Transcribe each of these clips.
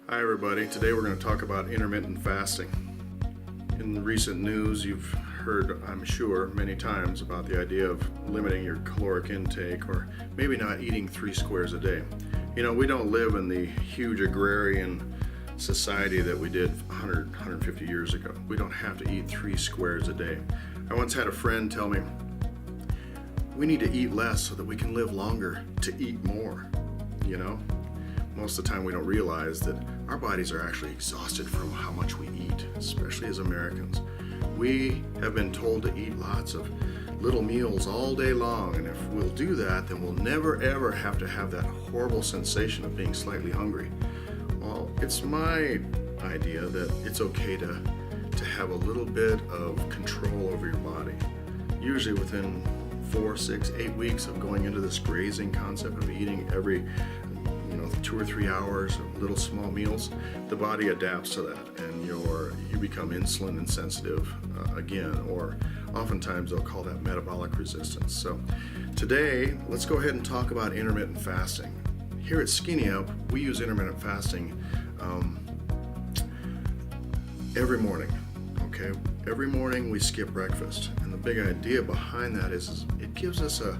Hi everybody, today we're going to talk about intermittent fasting. In the recent news you've heard, I'm sure, many times about the idea of limiting your caloric intake or maybe not eating 3 squares a day. You know, we don't live in the huge agrarian society that we did 150 years ago. We don't have to eat 3 squares a day. I once had a friend tell me, we need to eat less so that we can live longer to eat more, you know? Most of the time we don't realize that our bodies are actually exhausted from how much we eat, especially as Americans. We have been told to eat lots of little meals all day long, and if we'll do that, then we'll never ever have to have that horrible sensation of being slightly hungry. Well, it's my idea that it's okay to have a little bit of control over your body. Usually within 4, 6, 8 weeks of going into this grazing concept of eating every 2 or 3 hours of little small meals, the body adapts to that, and you become insulin insensitive again, or oftentimes they'll call that metabolic resistance. So today, let's go ahead and talk about intermittent fasting. Here at Skinny Up, we use intermittent fasting every morning. Okay, every morning we skip breakfast, and the big idea behind that is it gives us a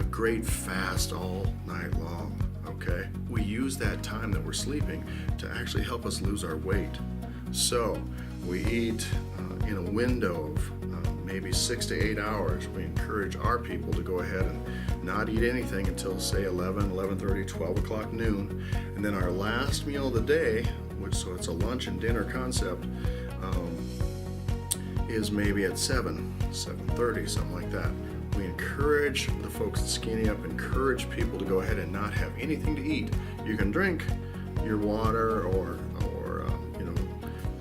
great fast all night long. Okay, we use that time that we're sleeping to actually help us lose our weight. So we eat in a window of maybe 6 to 8 hours. We encourage our people to go ahead and not eat anything until say 11, 11:30, 12 o'clock noon, and then our last meal of the day, so it's a lunch and dinner concept, is maybe at 7:30, something like that. We encourage the folks at Skinny Up, encourage people to go ahead and not have anything to eat. You can drink your water or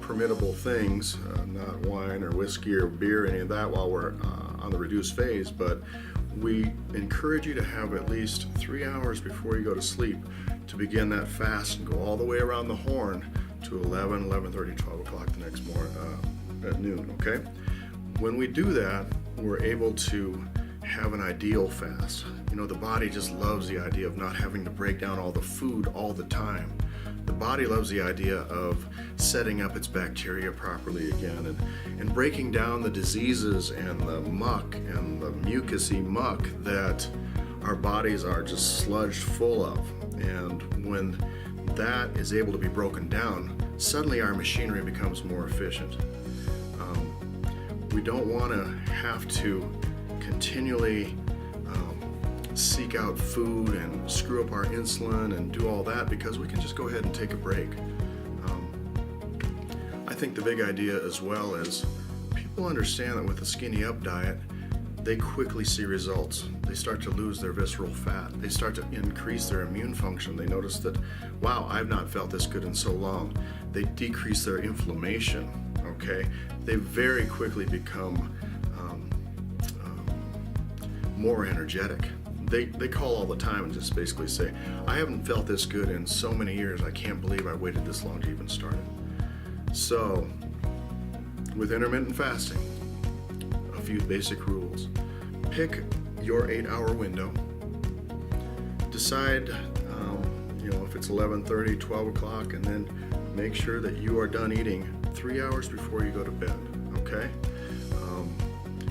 permittable things, not wine or whiskey or beer, any of that while we're on the reduced phase, but we encourage you to have at least 3 hours before you go to sleep to begin that fast and go all the way around the horn to 11, 11:30, 12 o'clock the next morning at noon, okay? When we do that, we're able to have an ideal fast. You know, the body just loves the idea of not having to break down all the food all the time. The body loves the idea of setting up its bacteria properly again and breaking down the diseases and the muck and the mucousy muck that our bodies are just sludged full of. And when that is able to be broken down, suddenly our machinery becomes more efficient. We don't want to have to continually seek out food and screw up our insulin and do all that, because we can just go ahead and take a break. I think the big idea as well is people understand that with the Skinny Up diet, they quickly see results. They start to lose their visceral fat. They start to increase their immune function. They notice that, wow, I've not felt this good in so long. They decrease their inflammation, okay? They very quickly become more energetic. They call all the time and just basically say, I haven't felt this good in so many years. I can't believe I waited this long to even start it. So with intermittent fasting, a few basic rules. Pick your 8-hour window. Decide if it's 11:30, 12 o'clock, and then make sure that you are done eating 3 hours before you go to bed, okay?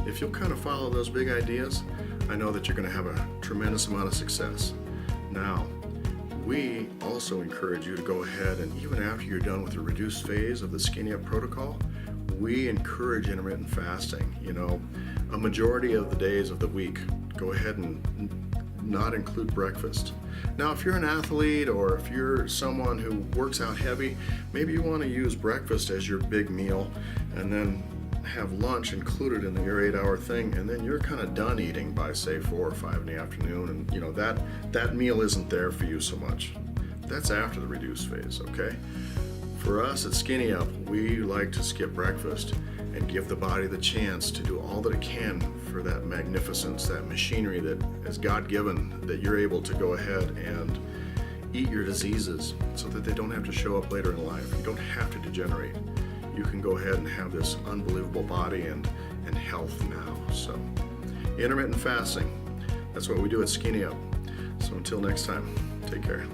If you'll kind of follow those big ideas, I know that you're going to have a tremendous amount of success. Now, we also encourage you to go ahead and even after you're done with the reduced phase of the Skinny Up protocol, we encourage intermittent fasting. You know, a majority of the days of the week, go ahead and not include breakfast. Now, if you're an athlete or if you're someone who works out heavy, maybe you want to use breakfast as your big meal and then have lunch included in your 8-hour thing, and then you're kind of done eating by say 4 or 5 in the afternoon, and that meal isn't there for you so much. That's after the reduced phase, okay? For us at Skinny Up, we like to skip breakfast and give the body the chance to do all that it can for that magnificence, that machinery that is God-given, that you're able to go ahead and eat your diseases so that they don't have to show up later in life. You don't have to degenerate. You can go ahead and have this unbelievable body and health now. So intermittent fasting, that's what we do at Skinny Up. So until next time, take care.